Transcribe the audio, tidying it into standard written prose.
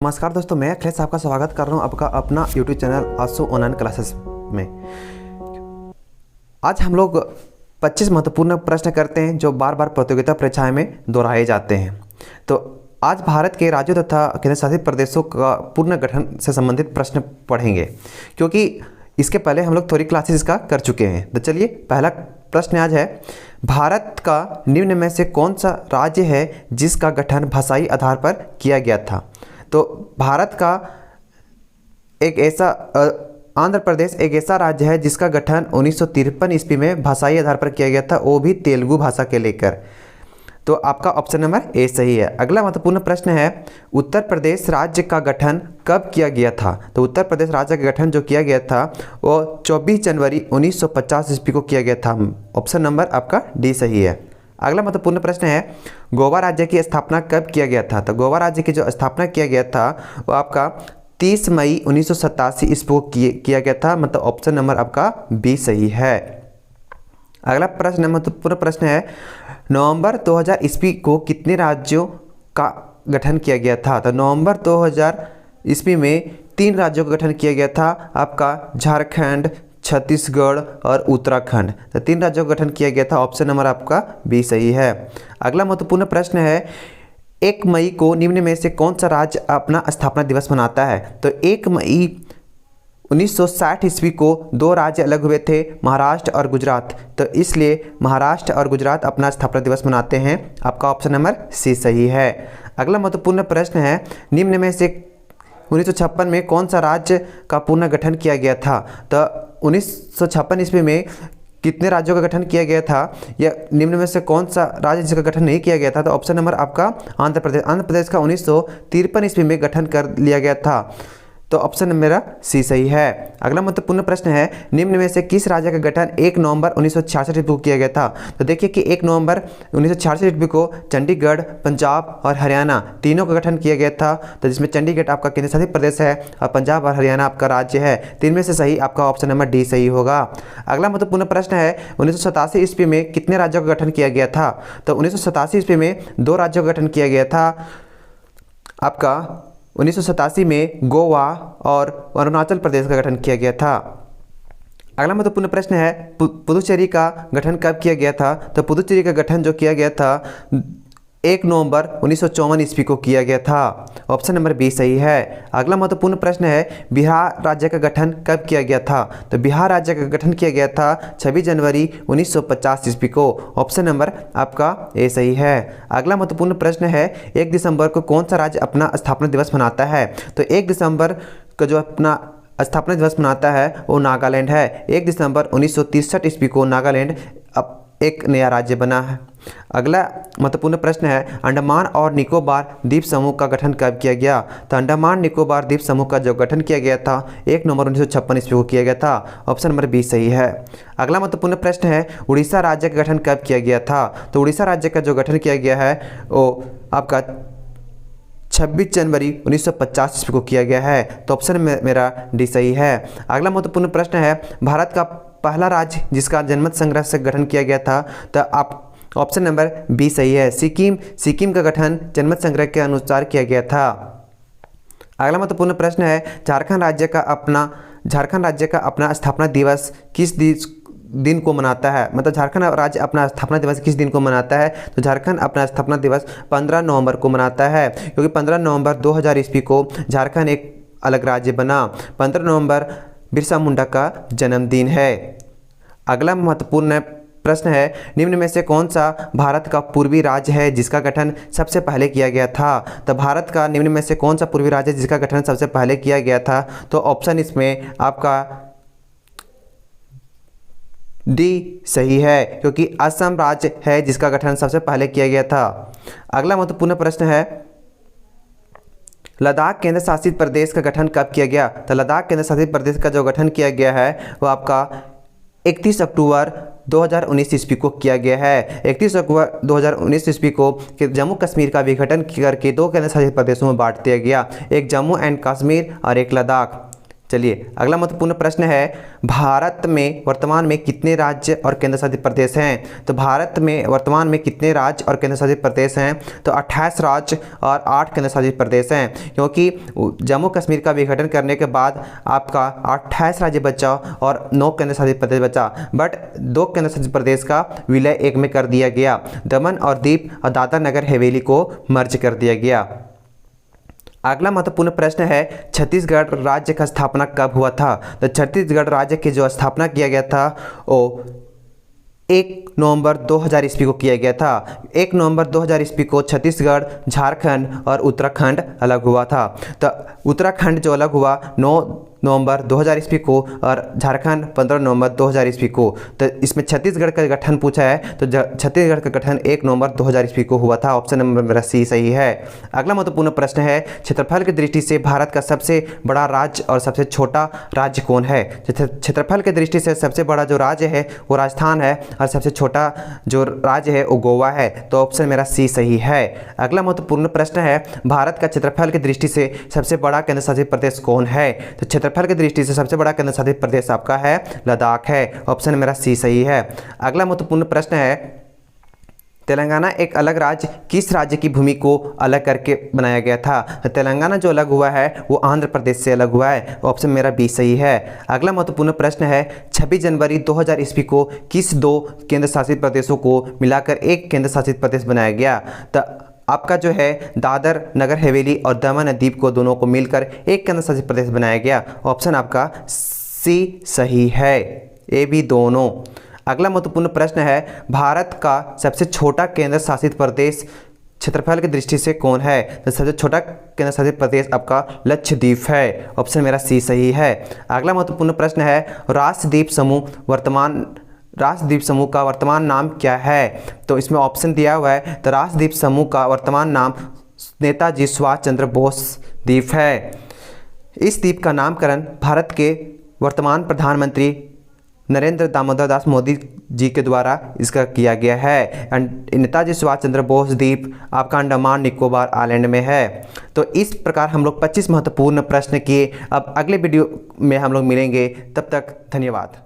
नमस्कार दोस्तों, मैं अखिलेश आपका स्वागत कर रहा हूं आपका अपना यूट्यूब चैनल आसो ऑनलाइन क्लासेस में। आज हम लोग 25 महत्वपूर्ण प्रश्न करते हैं जो बार बार प्रतियोगिता परीक्षाएं में दोहराए जाते हैं। तो आज भारत के राज्यों तथा केंद्र शासित प्रदेशों का पुनर्गठन से संबंधित प्रश्न पढ़ेंगे, क्योंकि इसके पहले हम लोग थोड़ी क्लासेस का कर चुके हैं। तो चलिए, पहला प्रश्न आज है, भारत का निम्न में से कौन सा राज्य है जिसका गठन भाषाई आधार पर किया गया था? तो भारत का एक ऐसा आंध्र प्रदेश एक ऐसा राज्य है जिसका गठन 1953 ईस्वी में भाषाई आधार पर किया गया था, वो भी तेलुगु भाषा के लेकर। तो आपका ऑप्शन नंबर ए सही है। अगला महत्वपूर्ण प्रश्न है, उत्तर प्रदेश राज्य का गठन कब किया गया था? तो उत्तर प्रदेश राज्य का गठन जो किया गया था वो 24 जनवरी 1950 ईस्वी को किया गया था। ऑप्शन नंबर आपका डी सही है। अगला महत्वपूर्ण प्रश्न है, गोवा राज्य की स्थापना कब किया गया था? तो गोवा राज्य की जो स्थापना किया गया था वो आपका 30 मई 1987 ईस्वी को किया गया था। मतलब ऑप्शन नंबर आपका बी सही है। अगला प्रश्न महत्वपूर्ण प्रश्न है, नवंबर 2000 ईस्वी को कितने राज्यों का गठन किया गया था? तो नवंबर 2000 ईस्वी में 3 राज्यों का गठन किया गया था, आपका झारखंड, छत्तीसगढ़ और उत्तराखंड। तो 3 राज्यों का गठन किया गया था। ऑप्शन नंबर आपका बी सही है। अगला महत्वपूर्ण प्रश्न है, 1 मई को निम्न में से कौन सा राज्य अपना स्थापना दिवस मनाता है? तो 1 मई 1960 ईस्वी को 2 राज्य अलग हुए थे, महाराष्ट्र और गुजरात। तो इसलिए महाराष्ट्र और गुजरात अपना स्थापना दिवस मनाते हैं। आपका ऑप्शन नंबर सी सही है। अगला महत्वपूर्ण प्रश्न है, निम्न में से 1956 में कौन सा राज्य का पुनर्गठन किया गया था? तो 1956 ईस्वी में कितने राज्यों का गठन किया गया था, या निम्न में से कौन सा राज्य जिसका गठन नहीं किया गया था? तो ऑप्शन नंबर आपका आंध्र प्रदेश। आंध्र प्रदेश का 1953 ईस्वी में गठन कर लिया गया था। तो ऑप्शन मेरा सी सही है। अगला महत्वपूर्ण प्रश्न है, निम्न में से किस राज्य का गठन 1 नवंबर 1966 ईस्वी को किया गया था? तो देखिए कि 1 नवंबर 1966 ईस्वी को चंडीगढ़, पंजाब और हरियाणा तीनों का गठन किया गया था। तो जिसमें चंडीगढ़ आपका केंद्र शासित प्रदेश है और पंजाब और हरियाणा आपका राज्य है। 3 में से सही आपका ऑप्शन नंबर डी सही होगा। अगला महत्वपूर्ण प्रश्न है, 1987 ईस्वी में कितने राज्यों का गठन किया गया था? तो 1987 ईस्वी में 2 राज्यों का गठन किया गया था। आपका 1987 में गोवा और अरुणाचल प्रदेश का गठन किया गया था। अगला महत्वपूर्ण प्रश्न है, पुदुचेरी का गठन कब किया गया था? तो पुदुचेरी का गठन जो किया गया था 1 नवंबर 1954 ईस्वी को किया गया था। ऑप्शन नंबर बी सही है। अगला महत्वपूर्ण प्रश्न है, बिहार राज्य का गठन कब किया गया था? तो बिहार राज्य का गठन किया गया था 26 जनवरी 1950 ईस्वी को। ऑप्शन नंबर आपका ए सही है। अगला महत्वपूर्ण प्रश्न है, 1 दिसंबर को कौन सा राज्य अपना स्थापना दिवस मनाता है? तो 1 दिसंबर का जो अपना स्थापना दिवस मनाता है वो नागालैंड है। 1 दिसंबर 1963 ईस्वी को नागालैंड अब एक नया राज्य बना है। अगला महत्वपूर्ण प्रश्न है, अंडमान और निकोबार द्वीप समूह का गठन कब किया गया? तो अंडमान निकोबार द्वीप समूह का जो गठन किया गया था 1 नवंबर 1956 ईस्वी को किया गया था। ऑप्शन नंबर बी सही है। अगला महत्वपूर्ण प्रश्न है, उड़ीसा राज्य का गठन कब किया गया था? तो उड़ीसा राज्य का जो गठन किया गया है वो आपका 26 जनवरी 1950 ईस्वी को किया गया है। तो ऑप्शन में मेरा डी सही है। अगला महत्वपूर्ण प्रश्न है, भारत का पहला राज्य जिसका जनमत संग्रह से गठन किया गया था? तो आप ऑप्शन नंबर बी सही है। सिक्किम का गठन जनमत संग्रह के अनुसार किया गया था। अगला महत्वपूर्ण प्रश्न है, झारखंड राज्य का अपना स्थापना दिवस किस दिन को मनाता है? मतलब झारखंड राज्य अपना स्थापना दिवस किस दिन को मनाता है? तो झारखंड अपना स्थापना दिवस 15 नवंबर को मनाता है, क्योंकि 15 नवंबर 2000 ईस्वी को झारखंड एक अलग राज्य बना। 15 नवंबर बिरसा मुंडा का जन्मदिन है। अगला महत्वपूर्ण प्रश्न है, निम्न में से कौन सा भारत का पूर्वी राज्य है जिसका गठन सबसे पहले किया गया था? तो भारत का निम्न में से कौन सा पूर्वी राज्य है जिसका गठन सबसे पहले किया गया था? तो ऑप्शन इसमें आपका डी सही है, क्योंकि असम राज्य है जिसका गठन सबसे पहले किया गया था। अगला महत्वपूर्ण प्रश्न है, लद्दाख केंद्र शासित प्रदेश का गठन कब किया गया? तो लद्दाख केंद्र शासित प्रदेश का जो गठन किया गया है वो आपका 31 अक्टूबर 2019 ईस्वी को किया गया है। 31 अक्टूबर 2019 ईस्वी को जम्मू कश्मीर का विघटन करके 2 केंद्र शासित प्रदेशों में बांट दिया गया, एक जम्मू एंड कश्मीर और एक लद्दाख। चलिए अगला महत्वपूर्ण प्रश्न है, भारत में वर्तमान में कितने राज्य और केंद्र शासित प्रदेश हैं? तो भारत में वर्तमान में कितने राज्य और केंद्र शासित प्रदेश हैं? तो 28 राज्य और 8 केंद्र शासित प्रदेश हैं, क्योंकि जम्मू कश्मीर का विघटन करने के बाद आपका 28 राज्य बचा और 9 केंद्र शासित प्रदेश बचा, बट 2 केंद्र शासित प्रदेश का विलय एक में कर दिया गया। दमन और दीव और दादरा नगर हवेली को मर्ज कर दिया गया। अगला महत्वपूर्ण प्रश्न है, छत्तीसगढ़ राज्य का स्थापना कब हुआ था? तो छत्तीसगढ़ राज्य की जो स्थापना किया गया था वो 1 नवंबर 2000 ईस्वी को किया गया था। 1 नवंबर 2000 ईस्वी को छत्तीसगढ़, झारखंड और उत्तराखंड अलग हुआ था। तो उत्तराखंड जो अलग हुआ 9 नवंबर 2000 ईस्वी को और झारखंड 15 नवंबर 2000 ईस्वी को। तो इसमें छत्तीसगढ़ का गठन पूछा है, तो छत्तीसगढ़ का गठन 1 नवंबर 2000 ईस्वी को हुआ था। ऑप्शन नंबर मेरा सी सही है। अगला महत्वपूर्ण प्रश्न है, क्षेत्रफल की दृष्टि से भारत का सबसे बड़ा राज्य और सबसे छोटा राज्य कौन है? क्षेत्रफल की दृष्टि से सबसे बड़ा जो राज्य है वो राजस्थान है और सबसे छोटा जो राज्य है वो गोवा है। तो ऑप्शन मेरा सी सही है। अगला महत्वपूर्ण प्रश्न है, भारत का क्षेत्रफल की दृष्टि से सबसे बड़ा केंद्र शासित प्रदेश कौन है? तो क्षेत्रफल की दृष्टि से सबसे बड़ा केंद्र शासित प्रदेश आपका है लद्दाख है। ऑप्शन मेरा सी सही है। अगला महत्वपूर्ण प्रश्न है, तेलंगाना एक अलग राज्य किस राज्य की भूमि को अलग करके बनाया गया था? तो तेलंगाना जो अलग हुआ है वो आंध्र प्रदेश से अलग हुआ है। ऑप्शन मेरा बी सही है। अगला महत्वपूर्ण प्रश्न है, 26 जनवरी 2000 ईस्वी को किस 2 केंद्र शासित प्रदेशों को मिलाकर एक केंद्र शासित प्रदेश बनाया गया? तो आपका जो है दादर नगर हवेली और दमन और दीव को दोनों को मिलकर एक केंद्र शासित प्रदेश बनाया गया। ऑप्शन आपका सी सही है, ए बी दोनों। अगला महत्वपूर्ण प्रश्न है, भारत का सबसे छोटा केंद्र शासित प्रदेश क्षेत्रफल की दृष्टि से कौन है? तो सबसे छोटा केंद्र शासित प्रदेश आपका लक्षद्वीप है। ऑप्शन मेरा सी सही है। अगला महत्वपूर्ण प्रश्न है, राष्ट्रद्वीप समूह का वर्तमान नाम क्या है? तो इसमें ऑप्शन दिया हुआ है, तो राष्ट्रद्वीप समूह का वर्तमान नाम नेताजी सुभाष चंद्र बोस द्वीप है। इस द्वीप का नामकरण भारत के वर्तमान प्रधानमंत्री नरेंद्र दामोदर दास मोदी जी के द्वारा इसका किया गया है। नेताजी सुभाष चंद्र बोस द्वीप आपका अंडमान निकोबार आइलैंड में है। तो इस प्रकार हम लोग 25 महत्वपूर्ण प्रश्न किए। अब अगले वीडियो में हम लोग मिलेंगे, तब तक धन्यवाद।